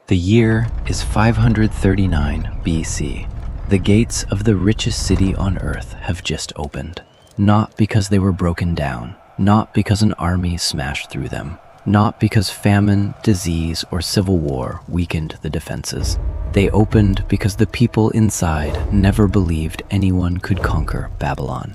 The year is 539 BC. The gates of the richest city on Earth have just opened. Not because they were broken down, not because an army smashed through them, not because famine, disease, or civil war weakened the defenses. They opened because the people inside never believed anyone could conquer Babylon.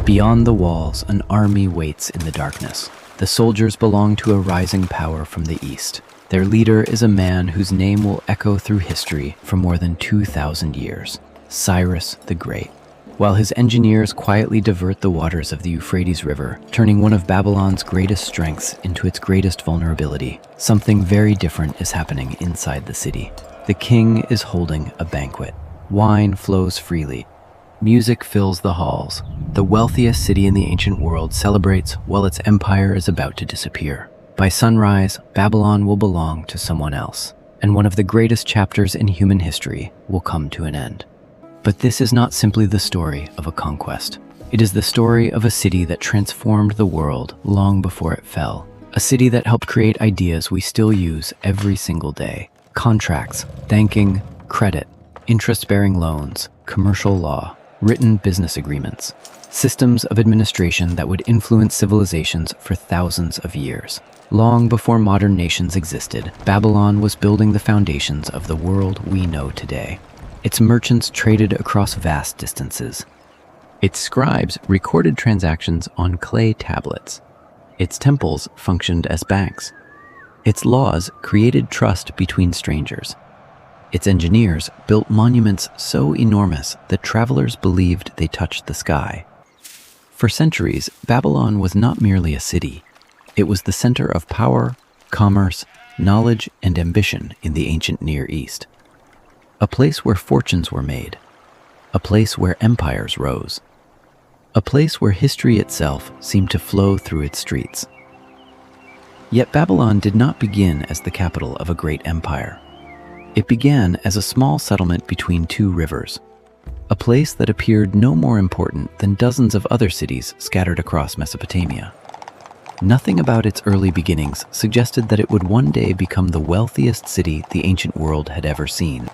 Beyond the walls, an army waits in the darkness. The soldiers belong to a rising power from the east. Their leader is a man whose name will echo through history for more than 2,000 years, Cyrus the Great. While his engineers quietly divert the waters of the Euphrates River, turning one of Babylon's greatest strengths into its greatest vulnerability, something very different is happening inside the city. The king is holding a banquet. Wine flows freely. Music fills the halls. The wealthiest city in the ancient world celebrates while its empire is about to disappear. By sunrise, Babylon will belong to someone else, and one of the greatest chapters in human history will come to an end. But this is not simply the story of a conquest. It is the story of a city that transformed the world long before it fell. A city that helped create ideas we still use every single day. Contracts, banking, credit, interest-bearing loans, commercial law, written business agreements, systems of administration that would influence civilizations for thousands of years. Long before modern nations existed, Babylon was building the foundations of the world we know today. Its merchants traded across vast distances. Its scribes recorded transactions on clay tablets. Its temples functioned as banks. Its laws created trust between strangers. Its engineers built monuments so enormous that travelers believed they touched the sky. For centuries, Babylon was not merely a city. It was the center of power, commerce, knowledge, and ambition in the ancient Near East. A place where fortunes were made. A place where empires rose. A place where history itself seemed to flow through its streets. Yet Babylon did not begin as the capital of a great empire. It began as a small settlement between two rivers, a place that appeared no more important than dozens of other cities scattered across Mesopotamia. Nothing about its early beginnings suggested that it would one day become the wealthiest city the ancient world had ever seen.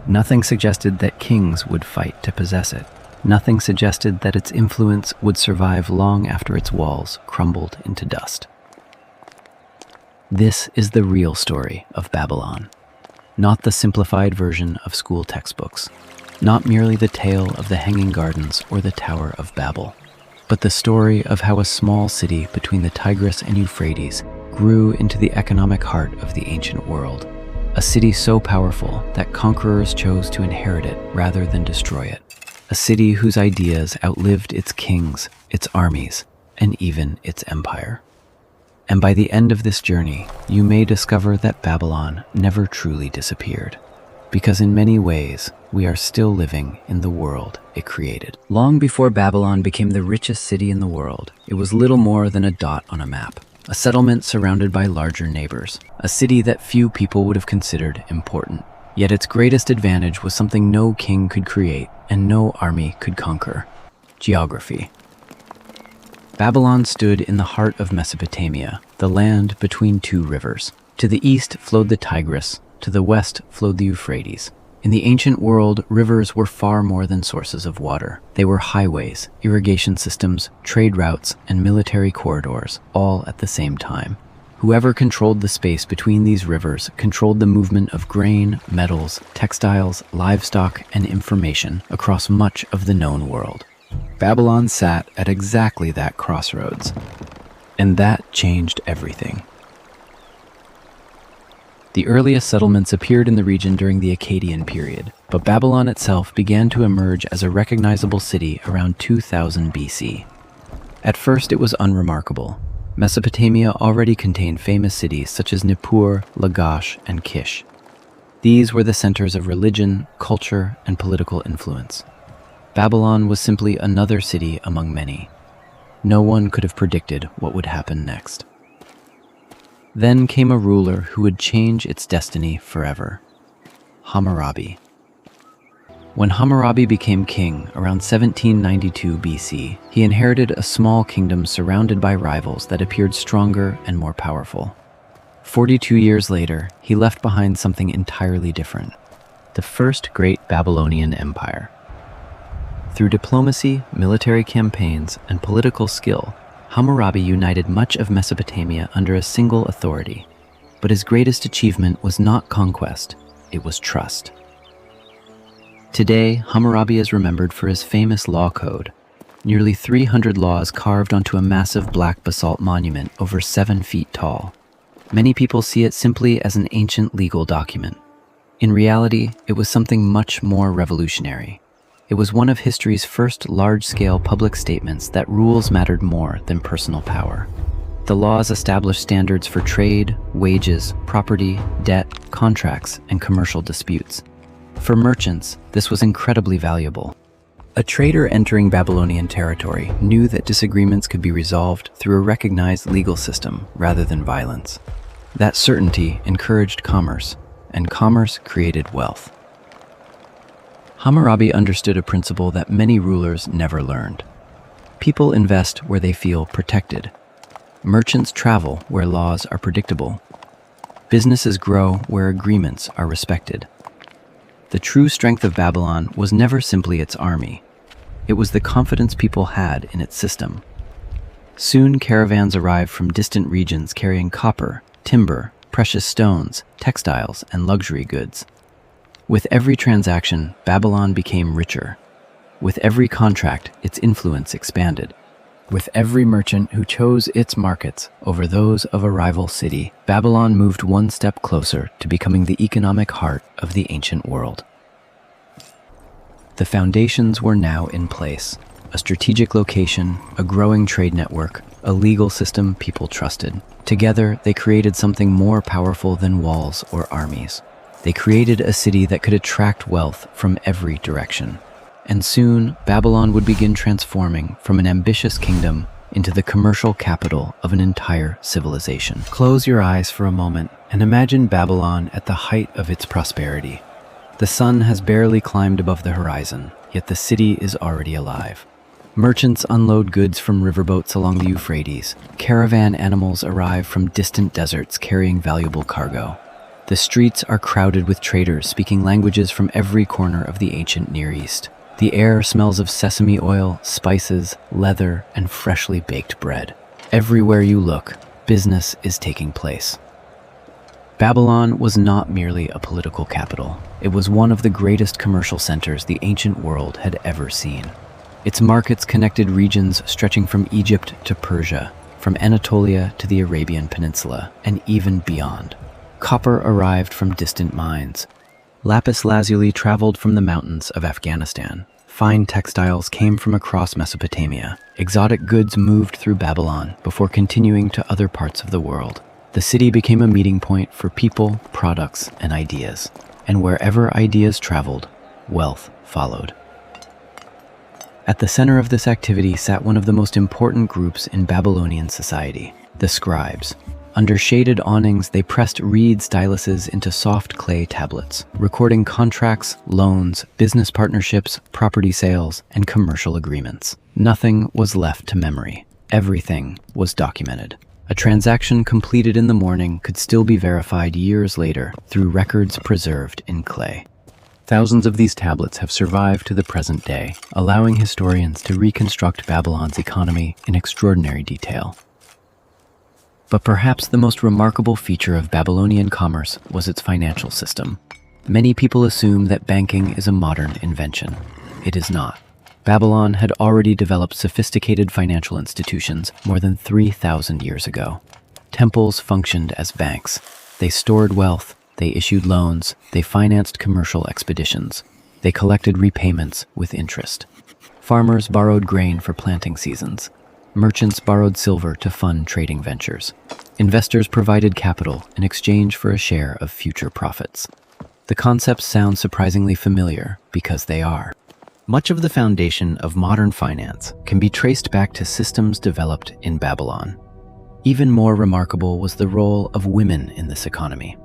Nothing suggested that kings would fight to possess it. Nothing suggested that its influence would survive long after its walls crumbled into dust. This is the real story of Babylon. Not the simplified version of school textbooks. Not merely the tale of the Hanging Gardens or the Tower of Babel, but the story of how a small city between the Tigris and Euphrates grew into the economic heart of the ancient world. A city so powerful that conquerors chose to inherit it rather than destroy it. A city whose ideas outlived its kings, its armies, and even its empire. And by the end of this journey, you may discover that Babylon never truly disappeared, because in many ways, we are still living in the world it created. Long before Babylon became the richest city in the world, it was little more than a dot on a map, a settlement surrounded by larger neighbors, a city that few people would have considered important. Yet its greatest advantage was something no king could create and no army could conquer: geography. Babylon stood in the heart of Mesopotamia, the land between two rivers. To the east flowed the Tigris, to the west flowed the Euphrates. In the ancient world, rivers were far more than sources of water. They were highways, irrigation systems, trade routes, and military corridors, all at the same time. Whoever controlled the space between these rivers controlled the movement of grain, metals, textiles, livestock, and information across much of the known world. Babylon sat at exactly that crossroads, and that changed everything. The earliest settlements appeared in the region during the Akkadian period, but Babylon itself began to emerge as a recognizable city around 2000 BC. At first, it was unremarkable. Mesopotamia already contained famous cities such as Nippur, Lagash, and Kish. These were the centers of religion, culture, and political influence. Babylon was simply another city among many. No one could have predicted what would happen next. Then came a ruler who would change its destiny forever: Hammurabi. When Hammurabi became king around 1792 BC, he inherited a small kingdom surrounded by rivals that appeared stronger and more powerful. 42 years later, he left behind something entirely different: the first great Babylonian empire. Through diplomacy, military campaigns, and political skill, Hammurabi united much of Mesopotamia under a single authority. But his greatest achievement was not conquest, it was trust. Today, Hammurabi is remembered for his famous law code, nearly 300 laws carved onto a massive black basalt monument over 7 feet tall. Many people see it simply as an ancient legal document. In reality, it was something much more revolutionary. It was one of history's first large-scale public statements that rules mattered more than personal power. The laws established standards for trade, wages, property, debt, contracts, and commercial disputes. For merchants, this was incredibly valuable. A trader entering Babylonian territory knew that disagreements could be resolved through a recognized legal system rather than violence. That certainty encouraged commerce, and commerce created wealth. Hammurabi understood a principle that many rulers never learned. People invest where they feel protected. Merchants travel where laws are predictable. Businesses grow where agreements are respected. The true strength of Babylon was never simply its army. It was the confidence people had in its system. Soon caravans arrived from distant regions carrying copper, timber, precious stones, textiles, and luxury goods. With every transaction, Babylon became richer. With every contract, its influence expanded. With every merchant who chose its markets over those of a rival city, Babylon moved one step closer to becoming the economic heart of the ancient world. The foundations were now in place: a strategic location, a growing trade network, a legal system people trusted. Together, they created something more powerful than walls or armies. They created a city that could attract wealth from every direction. And soon, Babylon would begin transforming from an ambitious kingdom into the commercial capital of an entire civilization. Close your eyes for a moment and imagine Babylon at the height of its prosperity. The sun has barely climbed above the horizon, yet the city is already alive. Merchants unload goods from riverboats along the Euphrates. Caravan animals arrive from distant deserts carrying valuable cargo. The streets are crowded with traders speaking languages from every corner of the ancient Near East. The air smells of sesame oil, spices, leather, and freshly baked bread. Everywhere you look, business is taking place. Babylon was not merely a political capital. It was one of the greatest commercial centers the ancient world had ever seen. Its markets connected regions stretching from Egypt to Persia, from Anatolia to the Arabian Peninsula, and even beyond. Copper arrived from distant mines. Lapis lazuli traveled from the mountains of Afghanistan. Fine textiles came from across Mesopotamia. Exotic goods moved through Babylon before continuing to other parts of the world. The city became a meeting point for people, products, and ideas. And wherever ideas traveled, wealth followed. At the center of this activity sat one of the most important groups in Babylonian society, the scribes. Under shaded awnings, they pressed reed styluses into soft clay tablets, recording contracts, loans, business partnerships, property sales, and commercial agreements. Nothing was left to memory. Everything was documented. A transaction completed in the morning could still be verified years later through records preserved in clay. Thousands of these tablets have survived to the present day, allowing historians to reconstruct Babylon's economy in extraordinary detail. But perhaps the most remarkable feature of Babylonian commerce was its financial system. Many people assume that banking is a modern invention. It is not. Babylon had already developed sophisticated financial institutions more than 3,000 years ago. Temples functioned as banks. They stored wealth, they issued loans, they financed commercial expeditions. They collected repayments with interest. Farmers borrowed grain for planting seasons. Merchants borrowed silver to fund trading ventures. Investors provided capital in exchange for a share of future profits. The concepts sound surprisingly familiar because they are. Much of the foundation of modern finance can be traced back to systems developed in Babylon. Even more remarkable was the role of women in this economy.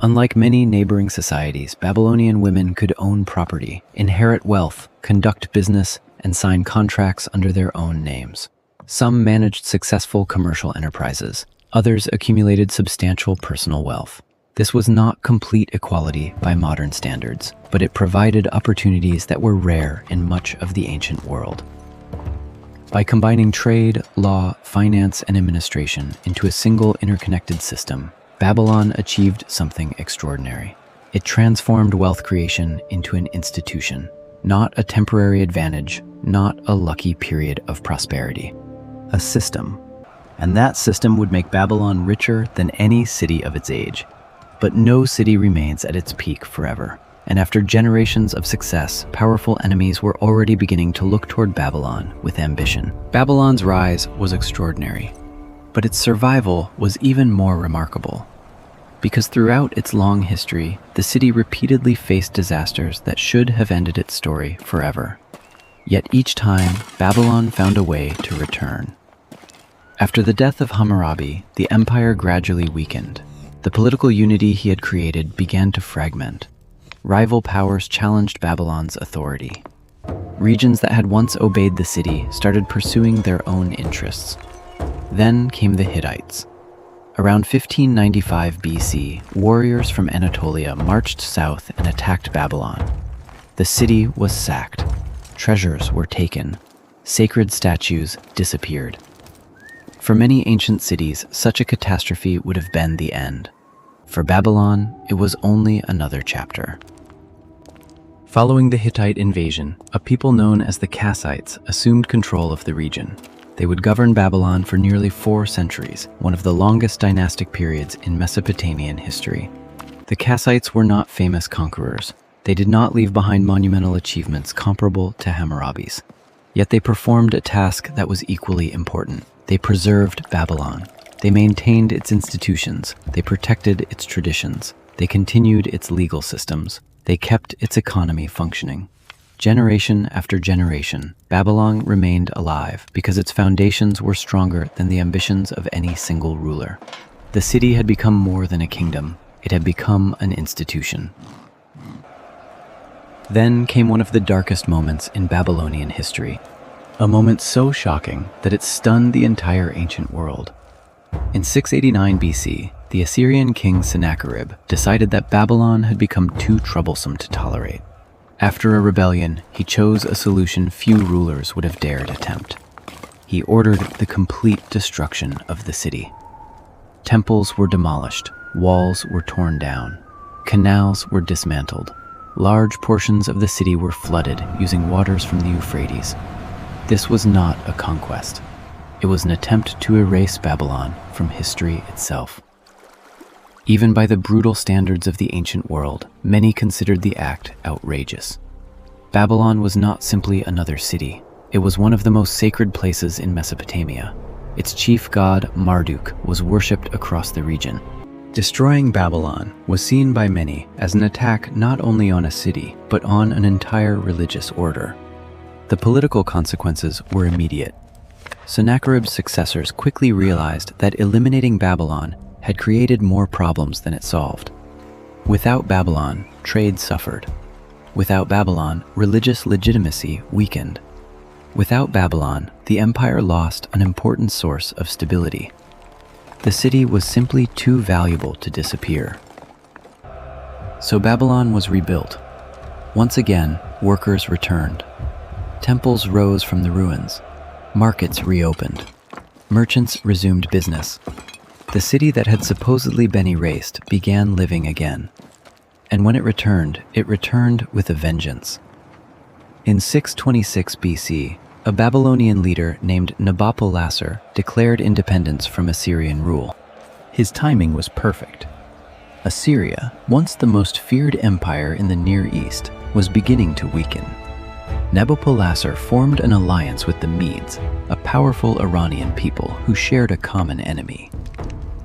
Unlike many neighboring societies, Babylonian women could own property, inherit wealth, conduct business, and sign contracts under their own names. Some managed successful commercial enterprises, Others accumulated substantial personal wealth. This was not complete equality by modern standards, but it provided opportunities that were rare in much of the ancient world. By combining trade, law, finance, and administration into a single interconnected system, Babylon achieved something extraordinary. It transformed wealth creation into an institution, not a temporary advantage, not a lucky period of prosperity. A system. And that system would make Babylon richer than any city of its age. But no city remains at its peak forever. And after generations of success, powerful enemies were already beginning to look toward Babylon with ambition. Babylon's rise was extraordinary, but its survival was even more remarkable. Because throughout its long history, the city repeatedly faced disasters that should have ended its story forever. Yet each time, Babylon found a way to return. After the death of Hammurabi, the empire gradually weakened. The political unity he had created began to fragment. Rival powers challenged Babylon's authority. Regions that had once obeyed the city started pursuing their own interests. Then came the Hittites. Around 1595 BC, warriors from Anatolia marched south and attacked Babylon. The city was sacked. Treasures were taken. Sacred statues disappeared. For many ancient cities, such a catastrophe would have been the end. For Babylon, it was only another chapter. Following the Hittite invasion, a people known as the Kassites assumed control of the region. They would govern Babylon for nearly 4 centuries, one of the longest dynastic periods in Mesopotamian history. The Kassites were not famous conquerors. They did not leave behind monumental achievements comparable to Hammurabi's. Yet they performed a task that was equally important. They preserved Babylon. They maintained its institutions. They protected its traditions. They continued its legal systems. They kept its economy functioning. Generation after generation, Babylon remained alive because its foundations were stronger than the ambitions of any single ruler. The city had become more than a kingdom. It had become an institution. Then came one of the darkest moments in Babylonian history. A moment so shocking that it stunned the entire ancient world. In 689 BC, the Assyrian king Sennacherib decided that Babylon had become too troublesome to tolerate. After a rebellion, he chose a solution few rulers would have dared attempt. He ordered the complete destruction of the city. Temples were demolished, walls were torn down, canals were dismantled. Large portions of the city were flooded using waters from the Euphrates. This was not a conquest. It was an attempt to erase Babylon from history itself. Even by the brutal standards of the ancient world, many considered the act outrageous. Babylon was not simply another city. It was one of the most sacred places in Mesopotamia. Its chief god, Marduk, was worshipped across the region. Destroying Babylon was seen by many as an attack not only on a city, but on an entire religious order. The political consequences were immediate. Sennacherib's successors quickly realized that eliminating Babylon had created more problems than it solved. Without Babylon, trade suffered. Without Babylon, religious legitimacy weakened. Without Babylon, the empire lost an important source of stability. The city was simply too valuable to disappear. So Babylon was rebuilt. Once again, workers returned. Temples rose from the ruins. Markets reopened. Merchants resumed business. The city that had supposedly been erased began living again. And when it returned with a vengeance. In 626 BC, a Babylonian leader named Nabopolassar declared independence from Assyrian rule. His timing was perfect. Assyria, once the most feared empire in the Near East, was beginning to weaken. Nabopolassar formed an alliance with the Medes, a powerful Iranian people who shared a common enemy.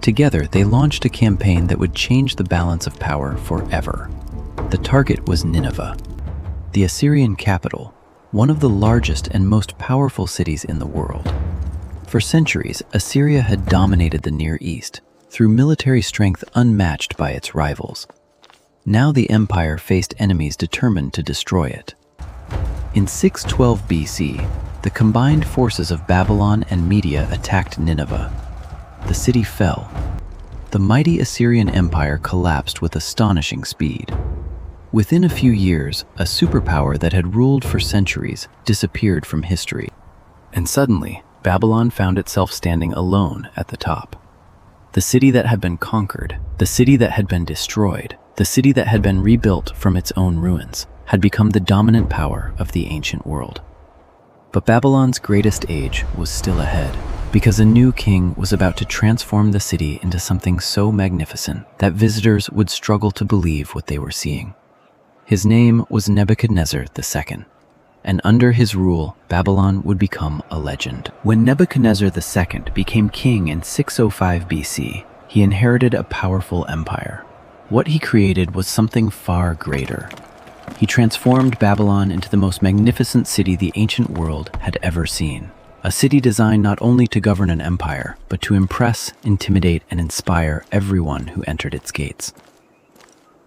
Together, they launched a campaign that would change the balance of power forever. The target was Nineveh, the Assyrian capital, one of the largest and most powerful cities in the world. For centuries, Assyria had dominated the Near East through military strength unmatched by its rivals. Now the empire faced enemies determined to destroy it. In 612 BC, the combined forces of Babylon and Media attacked Nineveh. the city fell. The mighty Assyrian Empire collapsed with astonishing speed. Within a few years, a superpower that had ruled for centuries disappeared from history. And suddenly, Babylon found itself standing alone at the top. The city that had been conquered, the city that had been destroyed, the city that had been rebuilt from its own ruins, had become the dominant power of the ancient world. But Babylon's greatest age was still ahead, because a new king was about to transform the city into something so magnificent that visitors would struggle to believe what they were seeing. His name was Nebuchadnezzar II, and under his rule, Babylon would become a legend. When Nebuchadnezzar II became king in 605 BC, he inherited a powerful empire. What he created was something far greater. He transformed Babylon into the most magnificent city the ancient world had ever seen. A city designed not only to govern an empire, but to impress, intimidate, and inspire everyone who entered its gates.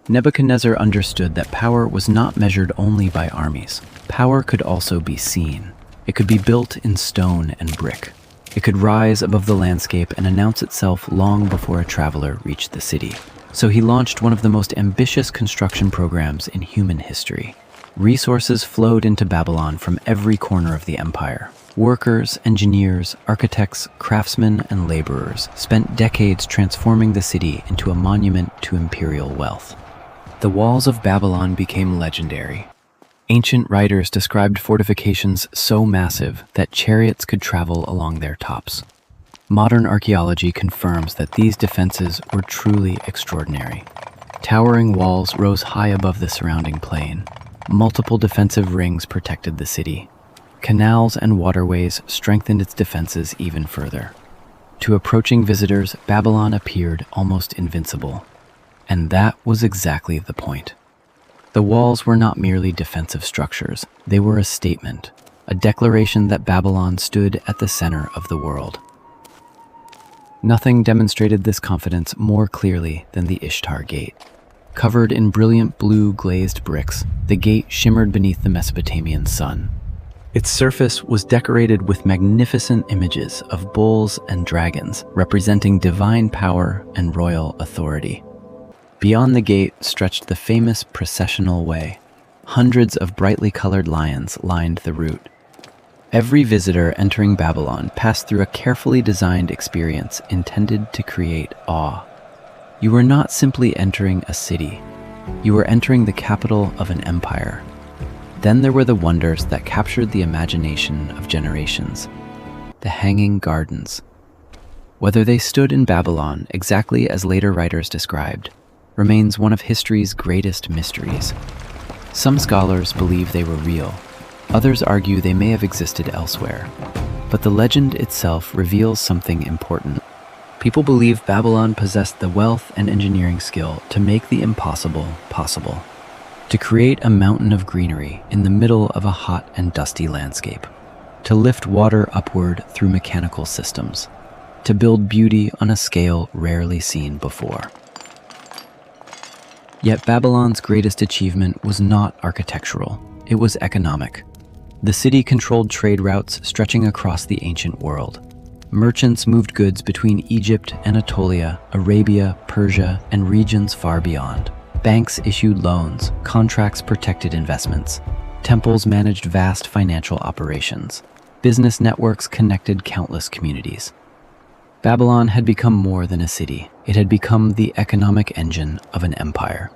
Nebuchadnezzar understood that power was not measured only by armies. Power could also be seen. It could be built in stone and brick. It could rise above the landscape and announce itself long before a traveler reached the city. So he launched one of the most ambitious construction programs in human history. Resources flowed into Babylon from every corner of the empire. Workers, engineers, architects, craftsmen, and laborers spent decades transforming the city into a monument to imperial wealth. The walls of Babylon became legendary. Ancient writers described fortifications so massive that chariots could travel along their tops. Modern archaeology confirms that these defenses were truly extraordinary. Towering walls rose high above the surrounding plain. Multiple defensive rings protected the city. Canals and waterways strengthened its defenses even further. To approaching visitors, Babylon appeared almost invincible. And that was exactly the point. The walls were not merely defensive structures, they were a statement, a declaration that Babylon stood at the center of the world. Nothing demonstrated this confidence more clearly than the Ishtar Gate. Covered in brilliant blue glazed bricks, the gate shimmered beneath the Mesopotamian sun. Its surface was decorated with magnificent images of bulls and dragons, representing divine power and royal authority. Beyond the gate stretched the famous processional way. Hundreds of brightly colored lions lined the route. Every visitor entering Babylon passed through a carefully designed experience intended to create awe. You were not simply entering a city. You were entering the capital of an empire. Then there were the wonders that captured the imagination of generations. The hanging gardens. Whether they stood in Babylon exactly as later writers described, remains one of history's greatest mysteries. Some scholars believe they were real. Others argue they may have existed elsewhere. But the legend itself reveals something important. People believe Babylon possessed the wealth and engineering skill to make the impossible possible. To create a mountain of greenery in the middle of a hot and dusty landscape. To lift water upward through mechanical systems. To build beauty on a scale rarely seen before. Yet Babylon's greatest achievement was not architectural, it was economic. The city controlled trade routes stretching across the ancient world. Merchants moved goods between Egypt, Anatolia, Arabia, Persia, and regions far beyond. Banks issued loans, contracts protected investments. Temples managed vast financial operations. Business networks connected countless communities. Babylon had become more than a city. It had become the economic engine of an empire.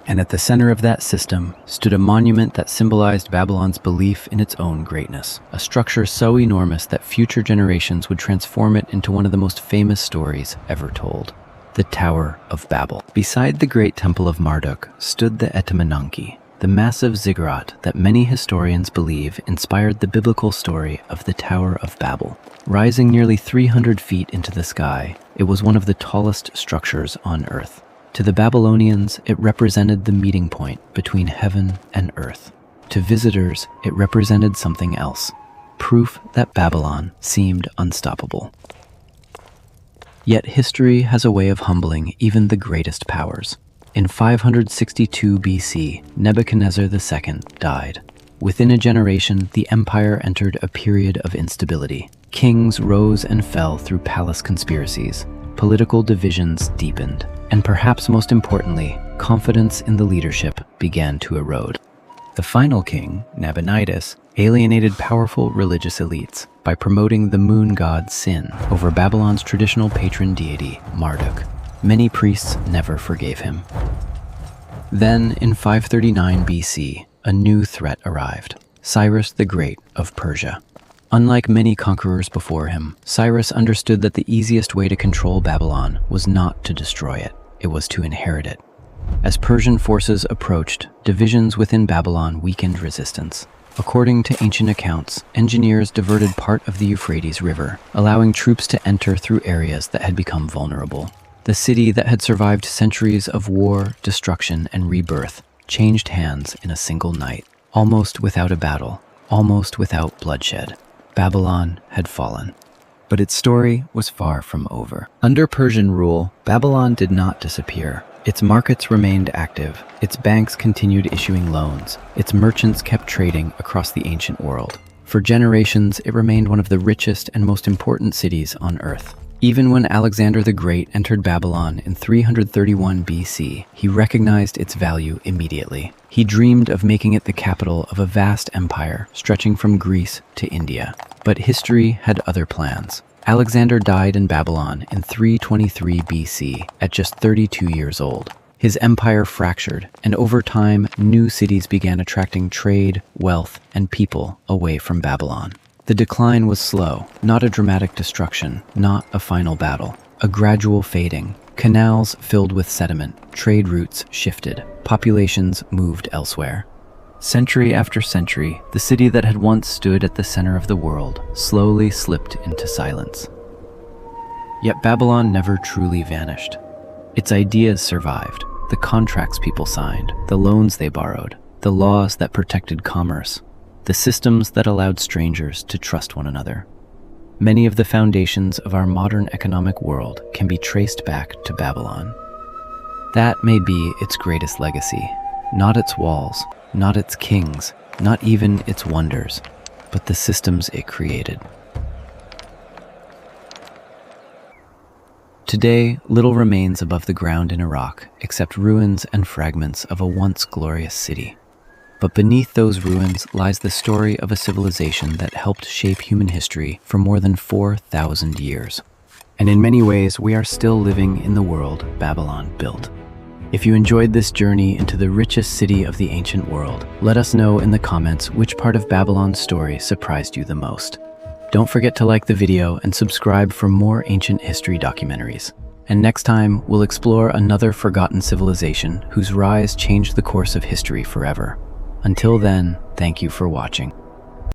And at the center of that system stood a monument that symbolized Babylon's belief in its own greatness, a structure so enormous that future generations would transform it into one of the most famous stories ever told, the Tower of Babel. Beside the great temple of Marduk stood the Etemenanki, the massive ziggurat that many historians believe inspired the biblical story of the Tower of Babel. Rising nearly 300 feet into the sky, it was one of the tallest structures on Earth. To the Babylonians, it represented the meeting point between heaven and earth. To visitors, it represented something else, proof that Babylon seemed unstoppable. Yet history has a way of humbling even the greatest powers. In 562 BC, Nebuchadnezzar II died. Within a generation, the empire entered a period of instability. Kings rose and fell through palace conspiracies. Political divisions deepened. And perhaps most importantly, confidence in the leadership began to erode. The final king, Nabonidus, alienated powerful religious elites by promoting the moon god Sin over Babylon's traditional patron deity, Marduk. Many priests never forgave him. Then, in 539 BC, a new threat arrived: Cyrus the Great of Persia. Unlike many conquerors before him, Cyrus understood that the easiest way to control Babylon was not to destroy it, it was to inherit it. As Persian forces approached, divisions within Babylon weakened resistance. According to ancient accounts, engineers diverted part of the Euphrates River, allowing troops to enter through areas that had become vulnerable. The city that had survived centuries of war, destruction, and rebirth changed hands in a single night, almost without a battle, almost without bloodshed. Babylon had fallen. But its story was far from over. Under Persian rule, Babylon did not disappear. Its markets remained active, its banks continued issuing loans, its merchants kept trading across the ancient world. For generations, it remained one of the richest and most important cities on Earth. Even when Alexander the Great entered Babylon in 331 BC, he recognized its value immediately. He dreamed of making it the capital of a vast empire stretching from Greece to India. But history had other plans. Alexander died in Babylon in 323 BC at just 32 years old. His empire fractured, and over time, new cities began attracting trade, wealth, and people away from Babylon. The decline was slow, not a dramatic destruction, not a final battle. A gradual fading. Canals filled with sediment, trade routes shifted, populations moved elsewhere. Century after century, the city that had once stood at the center of the world slowly slipped into silence. Yet Babylon never truly vanished. Its ideas survived, the contracts people signed, the loans they borrowed, the laws that protected commerce, the systems that allowed strangers to trust one another. Many of the foundations of our modern economic world can be traced back to Babylon. That may be its greatest legacy, not its walls, not its kings, not even its wonders, but the systems it created. Today, little remains above the ground in Iraq except ruins and fragments of a once glorious city. But beneath those ruins lies the story of a civilization that helped shape human history for more than 4,000 years. And in many ways, we are still living in the world Babylon built. If you enjoyed this journey into the richest city of the ancient world, let us know in the comments which part of Babylon's story surprised you the most. Don't forget to like the video and subscribe for more ancient history documentaries. And next time, we'll explore another forgotten civilization whose rise changed the course of history forever. Until then, thank you for watching.